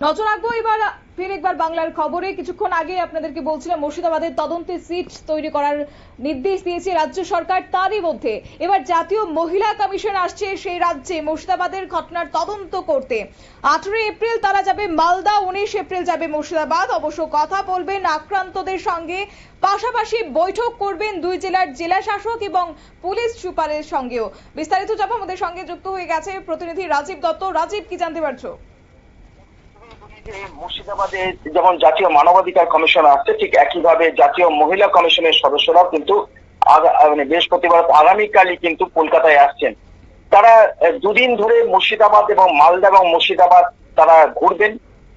নজর রাখবো এবার ফের একবার বাংলার খবরে। কিছুক্ষণ আগে আপনাদেরকে বলছিলাম মুর্শিদাবাদের তদন্তে সিট তৈরি করার নির্দেশ দিয়েছে রাজ্য সরকার। তারই মধ্যে এবার জাতীয় মহিলা কমিশন আসছে সেই রাজ্যে মুর্শিদাবাদের ঘটনার তদন্ত করতে। 18 এপ্রিল তারা যাবে মালদা, 19 এপ্রিল যাবে মুর্শিদাবাদ। অবশ্য কথা বলবেন আক্রান্তদের সঙ্গে, পাশাপাশি বৈঠক করবেন দুই জেলার জেলা শাসক এবং পুলিশ সুপারের সঙ্গেও। বিস্তারিত জানবো, আমাদের সঙ্গে যুক্ত হয়ে গেছে প্রতিনিধি রাজীব দত্ত। রাজীব, কি জানতে পারছো? মুর্শিদাবাদে যেমন জাতীয় মানবাধিকার কমিশন আসছে, ঠিক একইভাবে জাতীয় মহিলা কমিশনের সদস্যরাও কিন্তু বৃহস্পতিবার আগামীকালই কিন্তু কলকাতায় আসছেন। তারা দুদিন ধরে মুর্শিদাবাদ এবং মালদা এবং মুর্শিদাবাদ তারা ঘুরবেন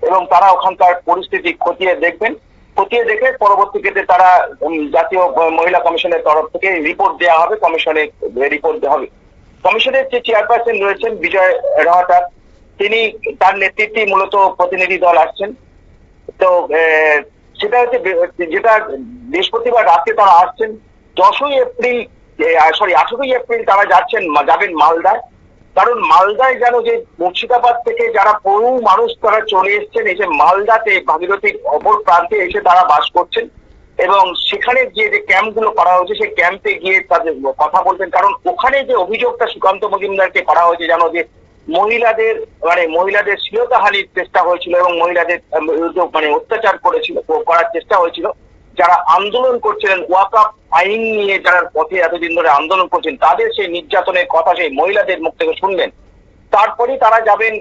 এবং তারা ওখানকার পরিস্থিতি খতিয়ে দেখবেন। খতিয়ে দেখে পরবর্তী ক্ষেত্রে তারা জাতীয় মহিলা কমিশনের তরফ থেকে রিপোর্ট দেওয়া হবে, কমিশনে রিপোর্ট দেওয়া হবে। কমিশনের যে চেয়ারপারসন রয়েছেন বিজয় রহাটা, তিনি তার নেতৃত্বে মূলত প্রতিনিধি দল আসছেন। তো সেটা হচ্ছে যেটা বৃহস্পতিবার রাতে তারা আসছেন। 18ই এপ্রিল তারা যাবেন মালদায়। কারণ মালদায় যেন যে মুর্শিদাবাদ থেকে যারা বহু মানুষ তারা চলে এসছেন, এসে মালদাতে ভাগীরথীর অপর প্রান্তে এসে তারা বাস করছেন এবং সেখানে যে ক্যাম্পগুলো করা হয়েছে সেই ক্যাম্পে গিয়ে তাদের কথা বলবেন। কারণ ওখানে যে অভিযোগটা সুকান্ত মজুমদারকে করা হয়েছে, জানো যে মহিলাদের শ্লীলতাহানির চেষ্টা হয়েছিল এবং মহিলাদের অত্যাচার করার চেষ্টা হয়েছিল। যারা আন্দোলন করছিলেন ওয়াকআপ আইন নিয়ে, যারা পথে এতদিন ধরে আন্দোলন করছেন, তাদের সেই নির্যাতনের কথা সেই মহিলাদের মুখ থেকে শুনবেন। তারপরে তারা যাবেন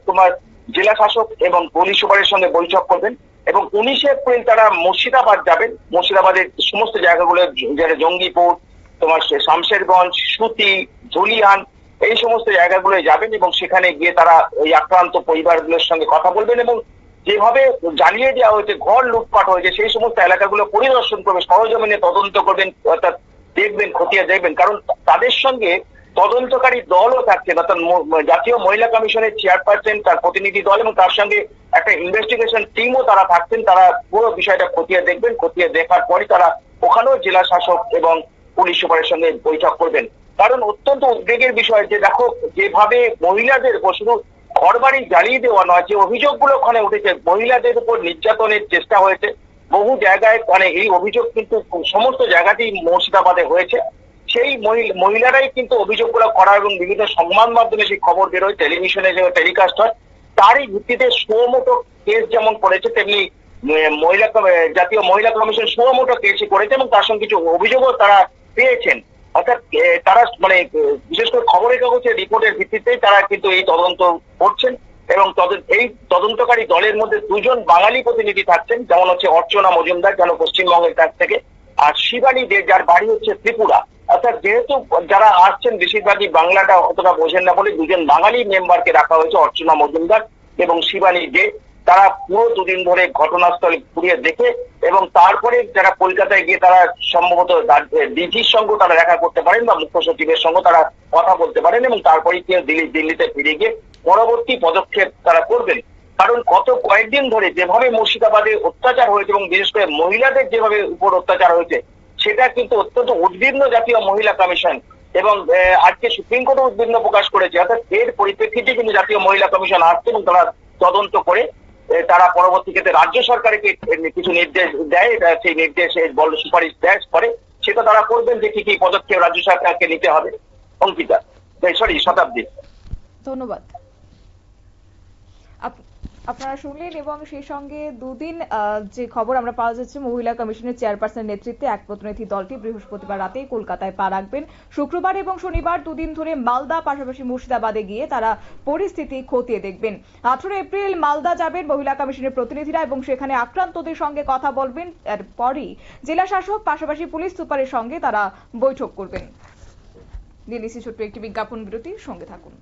তোমার জেলা শাসক এবং পুলিশ সুপারের সঙ্গে বৈঠক করবেন এবং 19 এপ্রিল তারা মুর্শিদাবাদ যাবেন। মুর্শিদাবাদের সমস্ত জায়গাগুলো, যারা জঙ্গিপুর, তোমার শামশেরগঞ্জ, সুতি, ধুলিয়ান, এই সমস্ত জায়গাগুলো যাবেন এবং সেখানে গিয়ে তারা ওই আক্রান্ত পরিবারগুলোর সঙ্গে কথা বলবেন এবং যেভাবে জানিয়ে দেওয়া হয়েছে ঘর লুটপাট হয়েছে সেই সমস্ত এলাকাগুলো পরিদর্শন করবে, সরজমিনে তদন্ত করবেন, অর্থাৎ দেখবেন, খতিয়ে দেখবেন। কারণ তাদের সঙ্গে তদন্তকারী দলও থাকছেন, অর্থাৎ জাতীয় মহিলা কমিশনের চেয়ারপারসন, তার প্রতিনিধি দল এবং তার সঙ্গে একটা ইনভেস্টিগেশন টিমও তারা থাকছেন। তারা পুরো বিষয়টা খতিয়ে দেখবেন। খতিয়ে দেখার পরই তারা ওখানেও জেলা শাসক এবং পুলিশ সুপারের সঙ্গে বৈঠক করবেন। কারণ অত্যন্ত উদ্বেগের বিষয় যে দেখো, যেভাবে মহিলাদের শুধু ঘর বাড়ি জ্বালিয়ে দেওয়া নয়, যে অভিযোগগুলো ওখানে উঠেছে, মহিলাদের উপর নির্যাতনের চেষ্টা হয়েছে বহু জায়গায়, এই অভিযোগ কিন্তু সমস্ত জায়গাতেই মুর্শিদাবাদে হয়েছে। সেই মহিলারাই কিন্তু অভিযোগগুলো করা এবং বিভিন্ন সংবাদ মাধ্যমে সেই খবর বেরোয়, টেলিভিশনে যে টেলিকাস্ট হয়, তারই ভিত্তিতে সুমোটো কেস যেমন করেছে, তেমনি জাতীয় মহিলা কমিশন সুমোটো কেসই করেছে এবং তার সঙ্গে কিছু অভিযোগও তারা পেয়েছেন। অর্থাৎ তারা বিশেষ করে খবরের কাগজের রিপোর্টের ভিত্তিতেই তারা কিন্তু এই তদন্ত করছেন এবং এই তদন্তকারী দলের মধ্যে দুজন বাঙালি প্রতিনিধি থাকছেন, যেমন হচ্ছে অর্চনা মজুমদার, যেন পশ্চিমবঙ্গের কাছ থেকে, আর শিবানী দে, যার বাড়ি হচ্ছে ত্রিপুরা। অর্থাৎ যেহেতু যারা আসছেন বেশিরভাগই বাংলাটা অতটা বোঝেন না বলে দুজন বাঙালি মেম্বারকে রাখা হয়েছে, অর্চনা মজুমদার এবং শিবানী দে। তারা পুরো দুদিন ধরে ঘটনাস্থলে ঘুরিয়ে দেখে এবং তারপরে যারা কলকাতায় গিয়ে তারা সম্ভবত ডিজির সঙ্গে তারা দেখা করতে পারেন বা মুখ্য সচিবের সঙ্গে তারা কথা বলতে পারেন এবং তারপরে দিল্লিতে ফিরে গিয়ে পরবর্তী পদক্ষেপ তারা করবেন। কারণ গত কয়েকদিন ধরে যেভাবে মুর্শিদাবাদে অত্যাচার হয়েছে এবং বিশেষ করে মহিলাদের যেভাবে উপর অত্যাচার হয়েছে, সেটা কিন্তু অত্যন্ত উদ্বিগ্ন জাতীয় মহিলা কমিশন এবং আজকে সুপ্রিম কোর্টও উদ্বিগ্ন প্রকাশ করেছে। অর্থাৎ এর পরিপ্রেক্ষিতে কিন্তু জাতীয় মহিলা কমিশন আসছে এবং তারা তদন্ত করে তারা পরবর্তী ক্ষেত্রে রাজ্য সরকারকে কিছু নির্দেশ দেয়, সেই নির্দেশে সুপারিশ দেয় করে, সেটা তারা করবেন যে কি কি পদক্ষেপ রাজ্য সরকারকে নিতে হবে। অঙ্কিতা, শতাব্দী, ধন্যবাদ। আপনারা শুনলেন এবং সেই সঙ্গে দুদিন যে খবর আমরা পাওয়া যাচ্ছে, মহিলা কমিশনের চেয়ারপারসনের নেতৃত্বে এক প্রতিনিধি দলটি বৃহস্পতিবার রাতেই কলকাতায় পা রাখবেন। শুক্রবার এবং শনিবার দুদিন ধরে মালদা পাশাপাশি মুর্শিদাবাদে গিয়ে তারা পরিস্থিতি খতিয়ে দেখবেন। 18 এপ্রিল মালদা যাবেন মহিলা কমিশনের প্রতিনিধিরা এবং সেখানে আক্রান্তদের সঙ্গে কথা বলবেন। এরপরই জেলা শাসক পাশাপাশি পুলিশ সুপারের সঙ্গে তারা বৈঠক করবেন। নিয়ে নিচ্ছি ছোট্ট একটি বিজ্ঞাপন বিরতি, সঙ্গে থাকুন।